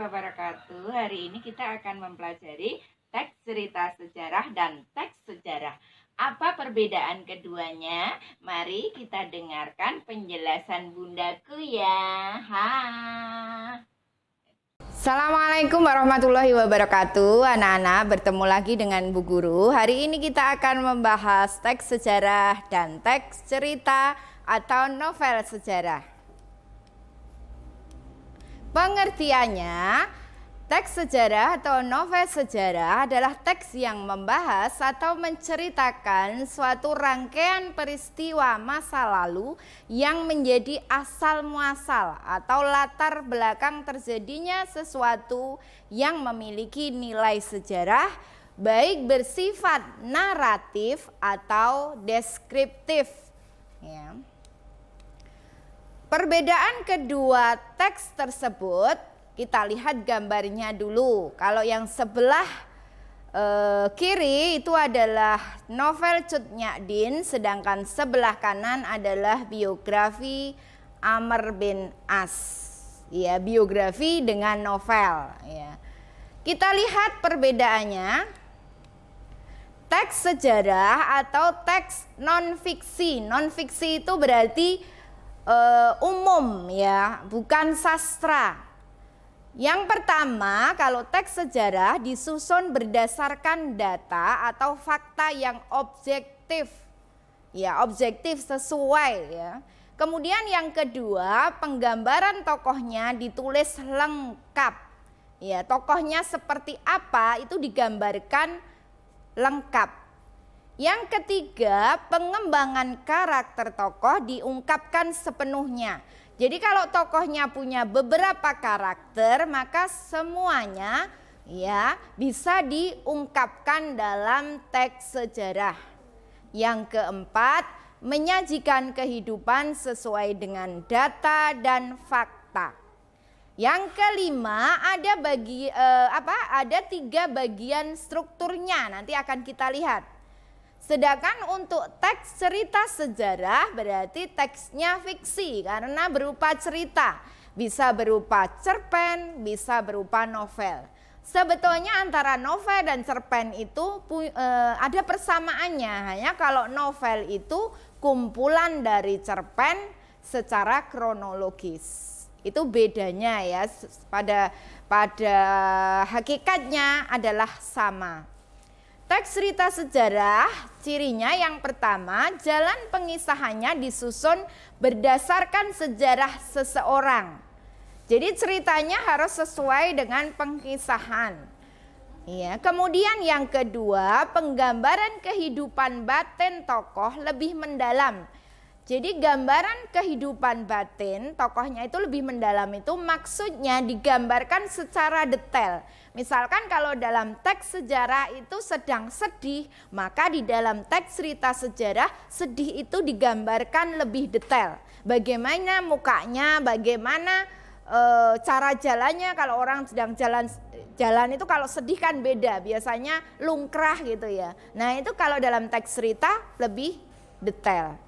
wabarakatuh. Hari ini kita akan mempelajari teks cerita sejarah dan teks sejarah. Apa perbedaan keduanya? Mari kita dengarkan penjelasan bundaku ya. Assalamualaikum warahmatullahi wabarakatuh. Anak-anak, bertemu lagi dengan Bu Guru. Hari ini kita akan membahas teks sejarah dan teks cerita atau novel sejarah. Pengertiannya, teks sejarah atau novel sejarah adalah teks yang membahas atau menceritakan suatu rangkaian peristiwa masa lalu yang menjadi asal muasal atau latar belakang terjadinya sesuatu yang memiliki nilai sejarah, baik bersifat naratif atau deskriptif. Ya. Perbedaan kedua teks tersebut, kita lihat gambarnya dulu. Kalau yang sebelah kiri itu adalah novel Cut Nyak Dien, sedangkan sebelah kanan adalah biografi Amr bin As. Ya, biografi dengan novel. Ya. Kita lihat perbedaannya. Teks sejarah atau teks non-fiksi. Non-fiksi itu berarti umum ya, bukan sastra. Yang pertama, kalau teks sejarah disusun berdasarkan data atau fakta yang objektif. Ya, objektif sesuai ya. Kemudian yang kedua, penggambaran tokohnya ditulis lengkap. Ya, tokohnya seperti apa itu digambarkan lengkap. Yang ketiga, pengembangan karakter tokoh diungkapkan sepenuhnya. Jadi kalau tokohnya punya beberapa karakter, maka semuanya ya bisa diungkapkan dalam teks sejarah. Yang keempat, menyajikan kehidupan sesuai dengan data dan fakta. Yang kelima, ada tiga bagian strukturnya, nanti akan kita lihat. Sedangkan untuk teks cerita sejarah berarti teksnya fiksi karena berupa cerita. Bisa berupa cerpen, bisa berupa novel. Sebetulnya antara novel dan cerpen itu ada persamaannya. Hanya kalau novel itu kumpulan dari cerpen secara kronologis. Itu bedanya ya, pada hakikatnya adalah sama. Teks cerita sejarah, cirinya yang pertama, jalan pengisahannya disusun berdasarkan sejarah seseorang. Jadi ceritanya harus sesuai dengan pengisahan. Ya, kemudian yang kedua, penggambaran kehidupan batin tokoh lebih mendalam. Jadi gambaran kehidupan batin tokohnya itu lebih mendalam, itu maksudnya digambarkan secara detail. Misalkan kalau dalam teks sejarah itu sedang sedih, maka di dalam teks cerita sejarah sedih itu digambarkan lebih detail. Bagaimana mukanya, bagaimana cara jalannya. Kalau orang sedang jalan itu kalau sedih kan beda, biasanya lungkrah gitu ya. Nah itu kalau dalam teks cerita lebih detail.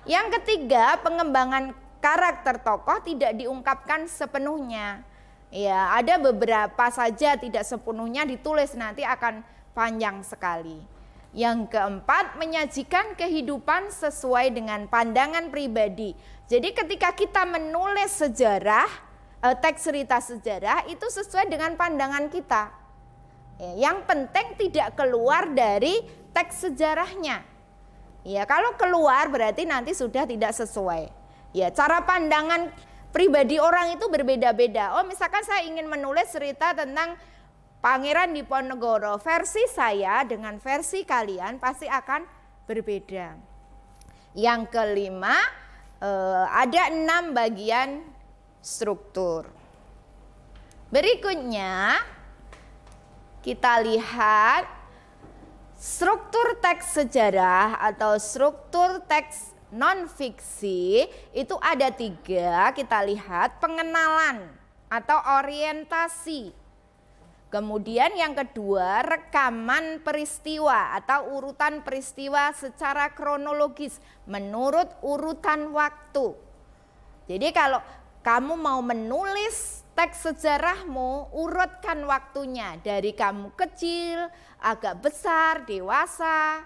Yang ketiga, pengembangan karakter tokoh tidak diungkapkan sepenuhnya. Ya, ada beberapa saja tidak sepenuhnya ditulis, nanti akan panjang sekali. Yang keempat, menyajikan kehidupan sesuai dengan pandangan pribadi. Jadi ketika kita menulis sejarah, teks cerita sejarah itu sesuai dengan pandangan kita. Ya, yang penting tidak keluar dari teks sejarahnya. Ya, kalau keluar berarti nanti sudah tidak sesuai. Ya, cara pandangan pribadi orang itu berbeda-beda. Oh, misalkan saya ingin menulis cerita tentang Pangeran Diponegoro, versi saya dengan versi kalian pasti akan berbeda. Yang kelima, ada 6 bagian struktur. Berikutnya kita lihat struktur teks sejarah atau struktur teks non-fiksi itu ada 3, kita lihat pengenalan atau orientasi. Kemudian yang kedua, rekaman peristiwa atau urutan peristiwa secara kronologis menurut urutan waktu. Jadi kalau kamu mau menulis teks sejarahmu, urutkan waktunya dari kamu kecil, agak besar, dewasa,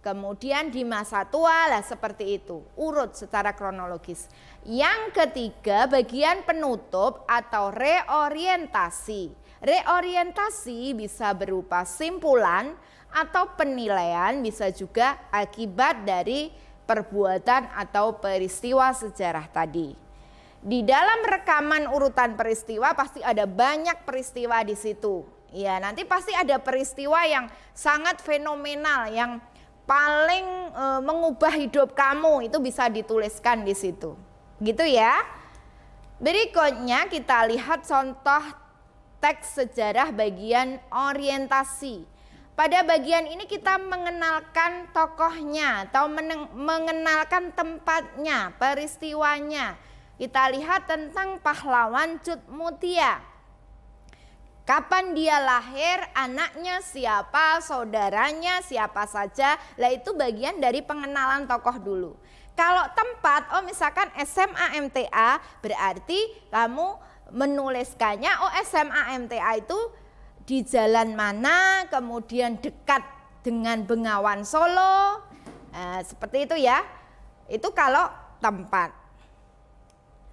kemudian di masa tua lah seperti itu. Urut secara kronologis. Yang ketiga, bagian penutup atau reorientasi. Reorientasi bisa berupa simpulan atau penilaian, bisa juga akibat dari perbuatan atau peristiwa sejarah tadi. Di dalam rekaman urutan peristiwa pasti ada banyak peristiwa di situ. Ya, nanti pasti ada peristiwa yang sangat fenomenal, yang paling mengubah hidup kamu, itu bisa dituliskan di situ. Gitu ya. Berikutnya kita lihat contoh teks sejarah bagian orientasi. Pada bagian ini kita mengenalkan tokohnya atau mengenalkan tempatnya, peristiwanya. Kita lihat tentang pahlawan Cut Mutia. Kapan dia lahir, anaknya siapa, saudaranya siapa saja. Lah itu bagian dari pengenalan tokoh dulu. Kalau tempat, misalkan SMA MTA, berarti kamu menuliskannya, SMA MTA itu di jalan mana, kemudian dekat dengan Bengawan Solo, seperti itu ya. Itu kalau tempat.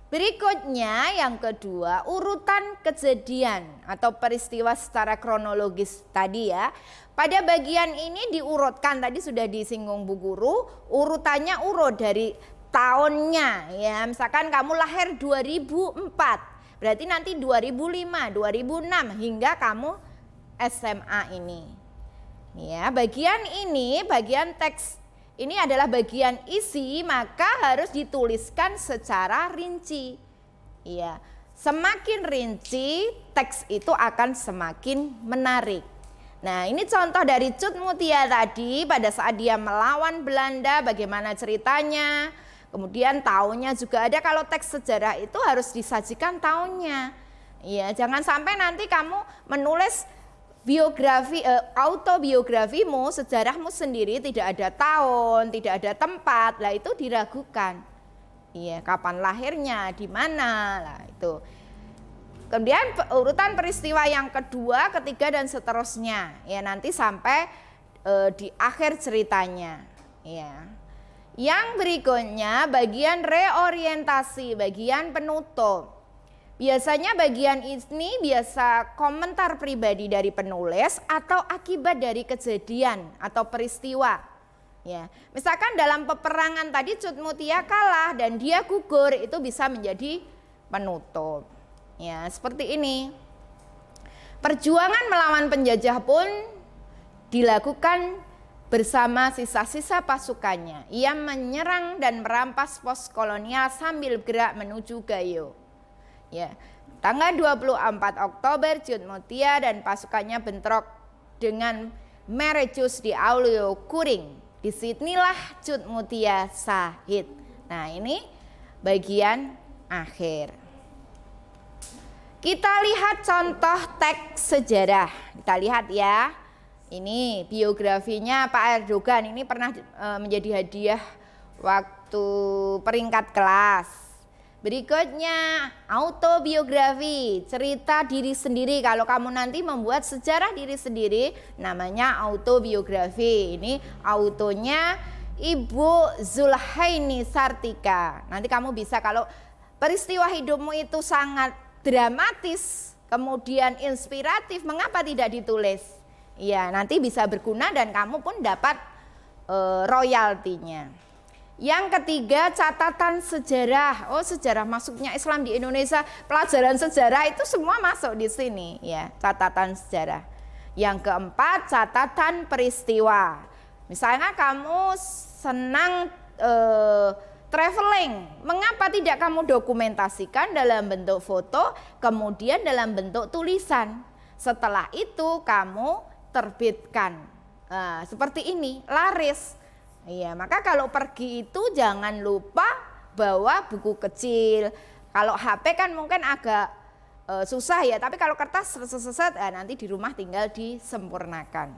Berikutnya yang kedua, urutan kejadian atau peristiwa secara kronologis tadi ya. Pada bagian ini diurutkan, tadi sudah disinggung Bu Guru, urutannya urut dari tahunnya ya. Misalkan kamu lahir 2004, berarti nanti 2005, 2006 hingga kamu SMA ini. Ya, bagian ini, bagian teks ini adalah bagian isi, maka harus dituliskan secara rinci. Ya, semakin rinci teks itu akan semakin menarik. Nah, ini contoh dari Cut Mutia tadi pada saat dia melawan Belanda, bagaimana ceritanya. Kemudian tahunnya juga ada, kalau teks sejarah itu harus disajikan tahunnya. Ya, jangan sampai nanti kamu menulis biografi, autobiografimu, sejarahmu sendiri tidak ada tahun, tidak ada tempat, lah itu diragukan. Iya, kapan lahirnya, di mana, lah itu. Kemudian urutan peristiwa yang kedua, ketiga dan seterusnya, ya nanti sampai di akhir ceritanya. Ya. Yang berikutnya bagian reorientasi, bagian penutup. Biasanya bagian ini biasa komentar pribadi dari penulis atau akibat dari kejadian atau peristiwa. Ya, misalkan dalam peperangan tadi Cut Mutia kalah dan dia gugur, itu bisa menjadi penutup. Ya, seperti ini. Perjuangan melawan penjajah pun dilakukan bersama sisa-sisa pasukannya. Ia menyerang dan merampas pos kolonial sambil bergerak menuju Gayo. Ya, tanggal 24 Oktober Cut Mutia dan pasukannya bentrok dengan Merecus di Aulia Kuring. Disinilah Cut Mutia syahid. Nah, ini bagian akhir. Kita lihat contoh teks sejarah. Kita lihat ya. Ini biografinya Pak Erdogan. Ini pernah menjadi hadiah waktu peringkat kelas. Berikutnya autobiografi, cerita diri sendiri. Kalau kamu nanti membuat sejarah diri sendiri, namanya autobiografi. Ini autonya Ibu Zulhaini Sartika. Nanti kamu bisa, kalau peristiwa hidupmu itu sangat dramatis, kemudian inspiratif, mengapa tidak ditulis? Ya, nanti bisa berguna dan kamu pun dapat royaltinya. Yang ketiga, catatan sejarah. Sejarah masuknya Islam di Indonesia, pelajaran sejarah itu semua masuk di sini ya, catatan sejarah. Yang keempat, catatan peristiwa. Misalnya kamu senang traveling, mengapa tidak kamu dokumentasikan dalam bentuk foto, kemudian dalam bentuk tulisan. Setelah itu kamu terbitkan. Seperti ini, laris. Iya, maka kalau pergi itu jangan lupa bawa buku kecil. Kalau HP kan mungkin agak susah ya, tapi kalau kertas seset nanti di rumah tinggal disempurnakan.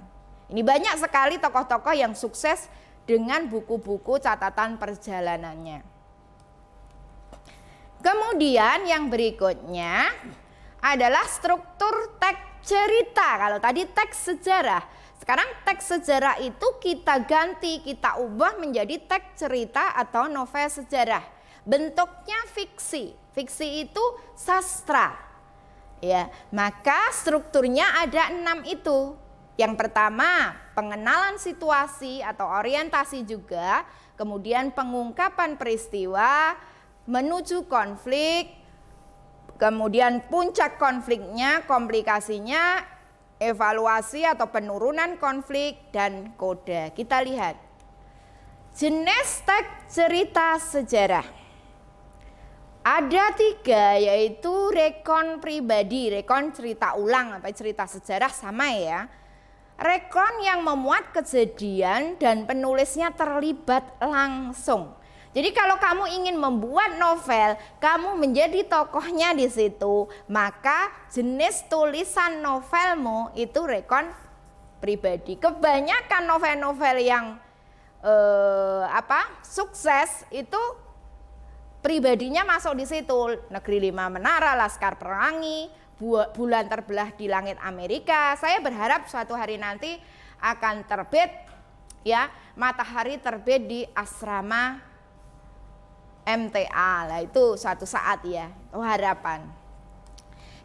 Ini banyak sekali tokoh-tokoh yang sukses dengan buku-buku catatan perjalanannya. Kemudian Kemudian yang berikutnya adalah struktur teks cerita. Kalau tadi teks sejarah, sekarang teks sejarah itu kita ganti, kita ubah menjadi teks cerita atau novel sejarah. Bentuknya fiksi. Fiksi itu sastra. Ya, maka strukturnya ada 6 itu. Yang pertama, pengenalan situasi atau orientasi juga, kemudian pengungkapan peristiwa menuju konflik, kemudian puncak konfliknya, komplikasinya, evaluasi atau penurunan konflik, dan koda. Kita lihat jenis teks cerita sejarah. Ada 3, yaitu rekon pribadi, rekon cerita ulang atau cerita sejarah sama ya. Rekon yang memuat kejadian dan penulisnya terlibat langsung. Jadi kalau kamu ingin membuat novel, kamu menjadi tokohnya di situ, maka jenis tulisan novelmu itu rekon pribadi. Kebanyakan novel-novel yang sukses itu pribadinya masuk di situ. Negeri Lima Menara, Laskar Pelangi, Bulan Terbelah di Langit Amerika. Saya berharap suatu hari nanti akan terbit ya, Matahari terbit di asrama MTA. Lah itu suatu saat ya, itu harapan.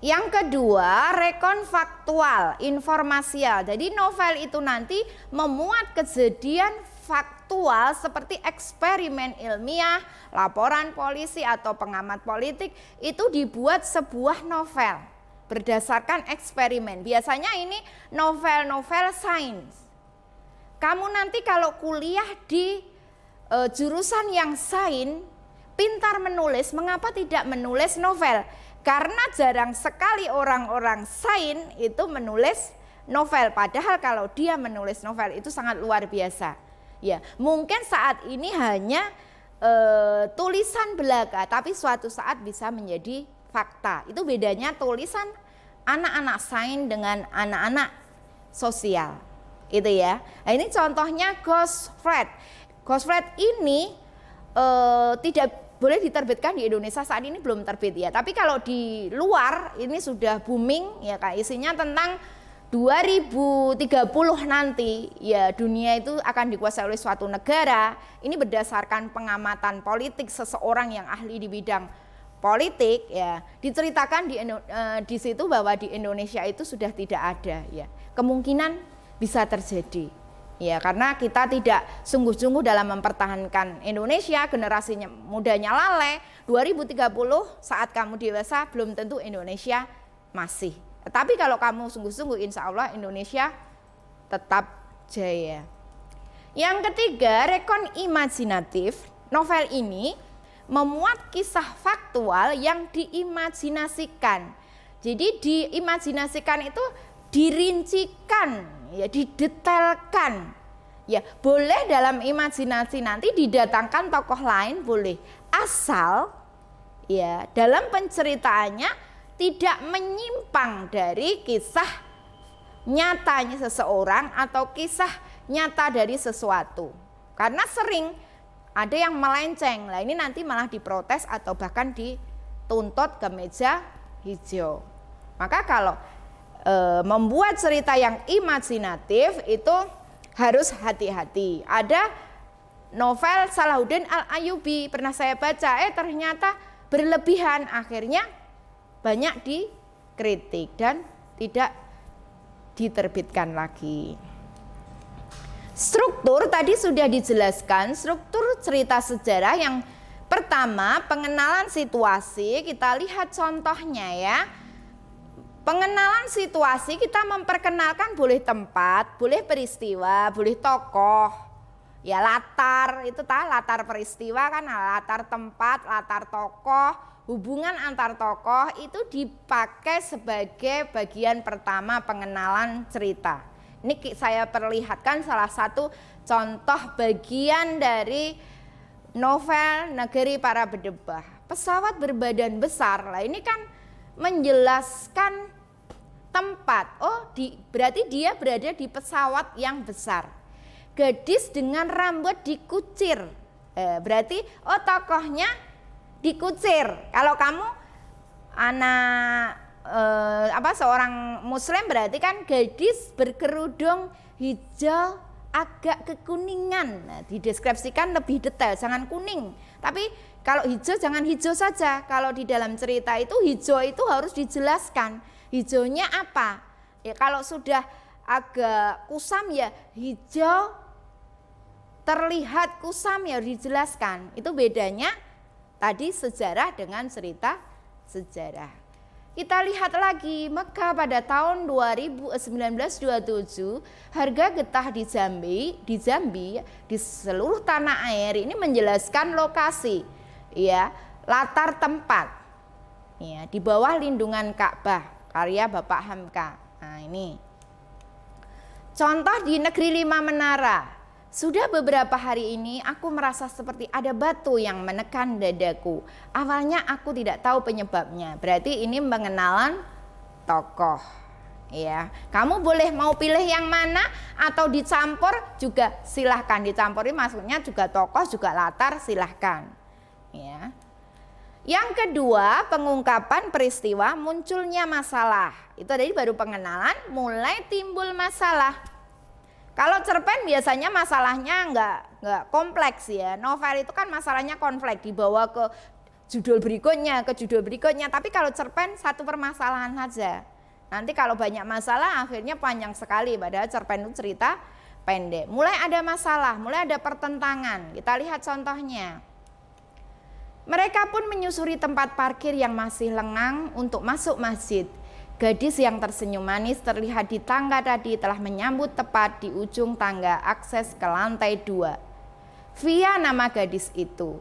Yang kedua, rekon faktual, informasial. Jadi novel itu nanti memuat kejadian faktual seperti eksperimen ilmiah, laporan polisi atau pengamat politik, itu dibuat sebuah novel berdasarkan eksperimen. Biasanya ini novel-novel sains. Kamu nanti kalau kuliah di jurusan yang sains, pintar menulis, mengapa tidak menulis novel? Karena jarang sekali orang-orang sains itu menulis novel, padahal kalau dia menulis novel itu sangat luar biasa. Ya, mungkin saat ini hanya tulisan belaka, tapi suatu saat bisa menjadi fakta. Itu bedanya tulisan anak-anak sains dengan anak-anak sosial. Itu ya. Nah, ini contohnya Ghostwriter. Ghostwriter ini tidak boleh diterbitkan di Indonesia, saat ini belum terbit ya. Tapi kalau di luar ini sudah booming ya, Kak. Isinya tentang 2030 nanti ya dunia itu akan dikuasai oleh suatu negara. Ini berdasarkan pengamatan politik seseorang yang ahli di bidang politik ya. Diceritakan di situ bahwa di Indonesia itu sudah tidak ada ya. Kemungkinan bisa terjadi. Ya, karena kita tidak sungguh-sungguh dalam mempertahankan Indonesia, generasinya mudanya lalai. 2030 saat kamu dewasa belum tentu Indonesia masih. Tapi kalau kamu sungguh-sungguh, insya Allah Indonesia tetap jaya. Yang ketiga, rekon imajinatif. Novel ini memuat kisah faktual yang diimajinasikan. Jadi diimajinasikan itu dirincikan, ya, didetailkan. Ya, boleh dalam imajinasi nanti didatangkan tokoh lain, boleh. Asal ya dalam penceritaannya tidak menyimpang dari kisah nyatanya seseorang atau kisah nyata dari sesuatu. Karena sering ada yang melenceng. Lah ini nanti malah diprotes atau bahkan dituntut ke meja hijau. Maka kalau membuat cerita yang imajinatif itu harus hati-hati. Ada novel Salahuddin Al-Ayyubi pernah saya baca, ternyata berlebihan, akhirnya banyak dikritik dan tidak diterbitkan lagi. Struktur tadi sudah dijelaskan, struktur cerita sejarah yang pertama pengenalan situasi, kita lihat contohnya ya. Pengenalan situasi kita memperkenalkan boleh tempat, boleh peristiwa, boleh tokoh. Ya latar, itu latar peristiwa kan, latar tempat, latar tokoh. Hubungan antar tokoh itu dipakai sebagai bagian pertama pengenalan cerita. Ini saya perlihatkan salah satu contoh bagian dari novel Negeri Para Bedebah. Pesawat berbadan besar, lah ini kan menjelaskan tempat. Oh, berarti dia berada di pesawat yang besar. Gadis dengan rambut dikucir, berarti tokohnya dikucir. Kalau kamu anak seorang muslim berarti kan gadis berkerudung hijau agak kekuningan. Nah, dideskripsikan lebih detail, jangan kuning. Tapi kalau hijau jangan hijau saja. Kalau di dalam cerita itu hijau itu harus dijelaskan. Hijaunya apa? Ya kalau sudah agak kusam ya hijau terlihat kusam ya dijelaskan. Itu bedanya tadi sejarah dengan cerita sejarah. Kita lihat lagi Mekah pada tahun 1927, harga getah di Jambi di seluruh tanah air ini menjelaskan lokasi, ya, latar tempat, ya, di bawah lindungan Ka'bah karya Bapak Hamka. Nah ini contoh di negeri 5 menara. Sudah beberapa hari ini aku merasa seperti ada batu yang menekan dadaku. Awalnya aku tidak tahu penyebabnya. Berarti ini pengenalan tokoh. Ya, kamu boleh mau pilih yang mana atau dicampur juga silahkan. Dicampuri maksudnya juga tokoh juga latar silahkan. Ya. Yang kedua, pengungkapan peristiwa munculnya masalah. Itu tadi baru pengenalan, mulai timbul masalah. Kalau cerpen biasanya masalahnya enggak kompleks ya. Novel itu kan masalahnya kompleks, dibawa ke judul berikutnya, Tapi kalau cerpen satu permasalahan saja. Nanti kalau banyak masalah akhirnya panjang sekali, padahal cerpen itu cerita pendek. Mulai ada masalah, mulai ada pertentangan. Kita lihat contohnya. Mereka pun menyusuri tempat parkir yang masih lengang untuk masuk masjid. Gadis yang tersenyum manis terlihat di tangga tadi telah menyambut tepat di ujung tangga akses ke lantai 2. Via nama gadis itu.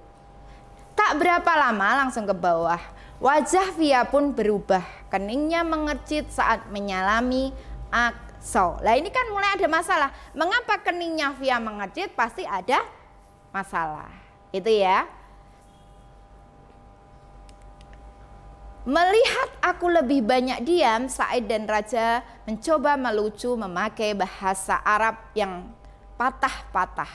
Tak berapa lama langsung ke bawah. Wajah Via pun berubah. Keningnya mengercit saat menyalami Aqsa. Lah ini kan mulai ada masalah. Mengapa keningnya Via mengercit? Pasti ada masalah. Itu ya. Melihat aku lebih banyak diam, Said dan Raja mencoba melucu memakai bahasa Arab yang patah-patah.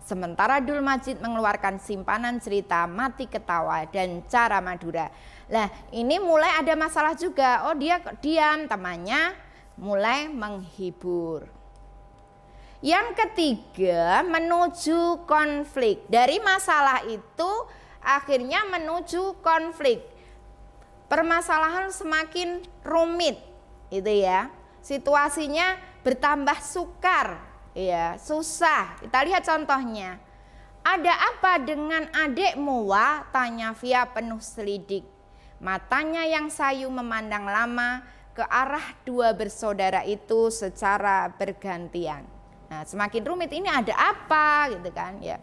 Sementara Dul Majid mengeluarkan simpanan cerita mati ketawa dan cara Madura. Nah ini mulai ada masalah juga. Oh dia diam, temannya mulai menghibur. Yang ketiga menuju konflik. Dari masalah itu akhirnya menuju konflik. Permasalahan semakin rumit, itu ya. Situasinya bertambah sukar, ya, susah. Kita lihat contohnya. Ada apa dengan adikmu, Wah? Tanya Via penuh selidik. Matanya yang sayu memandang lama ke arah dua bersaudara itu secara bergantian. Nah, semakin rumit ini ada apa, gitu kan, ya.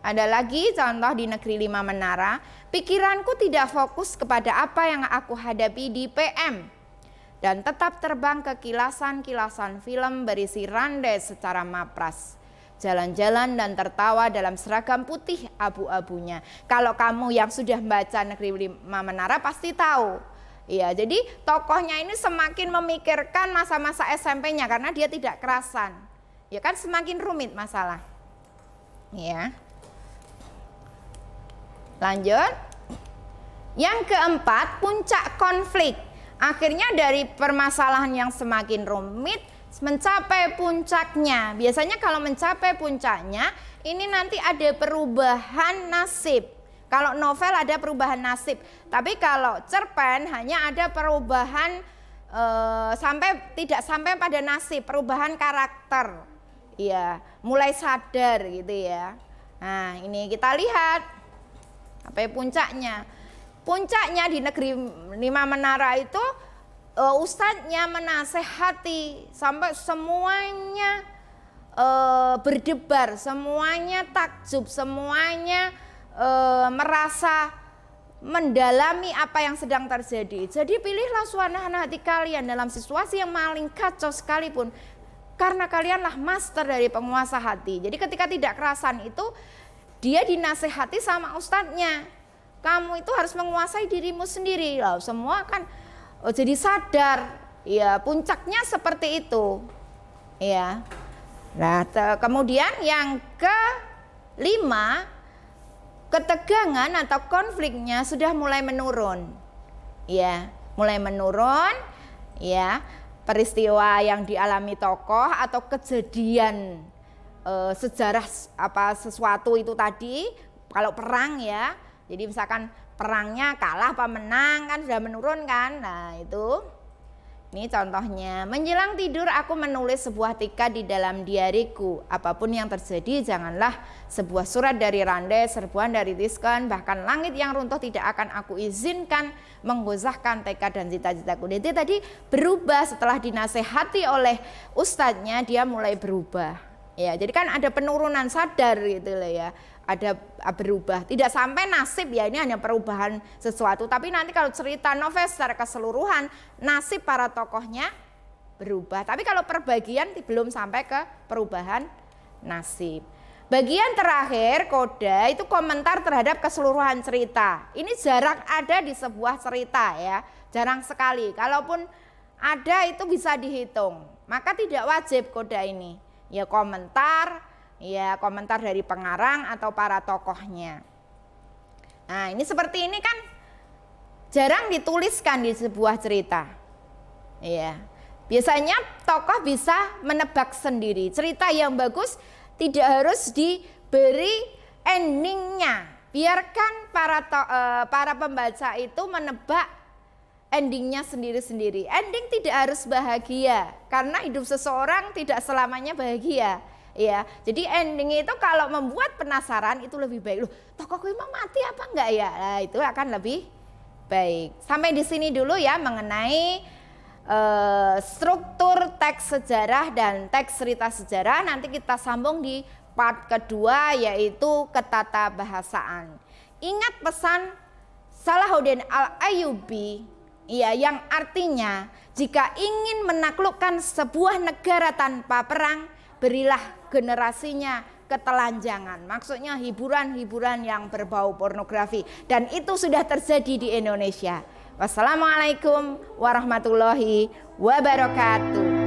Ada lagi contoh di negeri 5 menara, pikiranku tidak fokus kepada apa yang aku hadapi di PM dan tetap terbang ke kilasan-kilasan film berisi randai secara mapras, jalan-jalan dan tertawa dalam seragam putih abu-abunya. Kalau kamu yang sudah baca negeri 5 menara pasti tahu. Ya, jadi tokohnya ini semakin memikirkan masa-masa SMP-nya karena dia tidak kerasan. Ya kan semakin rumit masalah. Ya. Lanjut. Yang keempat, puncak konflik. Akhirnya dari permasalahan yang semakin rumit mencapai puncaknya. Biasanya kalau mencapai puncaknya, ini nanti ada perubahan nasib. Kalau novel ada perubahan nasib, tapi kalau cerpen hanya ada perubahan tidak sampai pada nasib, perubahan karakter. Iya, mulai sadar gitu ya. Nah, ini kita lihat. Apa puncaknya? Puncaknya di negeri 5 menara itu ustadznya menasehati sampai semuanya berdebar, semuanya takjub, semuanya merasa mendalami apa yang sedang terjadi. Jadi pilihlah suasana hati kalian dalam situasi yang paling kacau sekalipun, karena kalianlah master dari penguasa hati. Jadi ketika tidak kerasan itu dia dinasehati sama ustadznya, kamu itu harus menguasai dirimu sendiri. Loh, semua kan jadi sadar, ya puncaknya seperti itu, ya. Nah, kemudian yang kelima, ketegangan atau konfliknya sudah mulai menurun. Ya, mulai menurun ya. Peristiwa yang dialami tokoh atau kejadian sejarah sesuatu itu tadi, kalau perang ya. Jadi misalkan perangnya kalah apa menang kan sudah menurun kan. Nah, itu ini contohnya, menjelang tidur aku menulis sebuah tiket di dalam diariku. Apapun yang terjadi, janganlah sebuah surat dari Rande, serbuan dari Tisken, bahkan langit yang runtuh tidak akan aku izinkan menggosahkan tekad dan cita-citaku. Jadi tadi berubah setelah dinasehati oleh ustadznya, dia mulai berubah. Ya, jadi kan ada penurunan sadar gitu loh ya. Ada berubah, tidak sampai nasib ya, ini hanya perubahan sesuatu, tapi nanti kalau cerita novel secara keseluruhan nasib para tokohnya berubah, tapi kalau perbagian belum sampai ke perubahan nasib. Bagian terakhir koda itu komentar terhadap keseluruhan cerita. Ini jarang ada di sebuah cerita ya, jarang sekali, kalaupun ada itu bisa dihitung, maka tidak wajib koda ini ya, komentar ya, komentar dari pengarang atau para tokohnya. Nah, ini seperti ini kan jarang dituliskan di sebuah cerita. Ya. Biasanya tokoh bisa menebak sendiri. Cerita yang bagus tidak harus diberi endingnya. Biarkan para pembaca itu menebak endingnya sendiri-sendiri. Ending tidak harus bahagia, karena hidup seseorang tidak selamanya bahagia. Ya, jadi ending itu kalau membuat penasaran itu lebih baik. Loh, tokohku emang mati apa enggak ya? Nah, itu akan lebih baik. Sampai di sini dulu ya mengenai struktur teks sejarah dan teks cerita sejarah. Nanti kita sambung di part kedua, yaitu ketatabahasaan. Ingat pesan Salahuddin Al-Ayyubi ya, yang artinya jika ingin menaklukkan sebuah negara tanpa perang, berilah generasinya ketelanjangan. Maksudnya hiburan-hiburan yang berbau pornografi, dan itu sudah terjadi di Indonesia. Wassalamualaikum warahmatullahi wabarakatuh.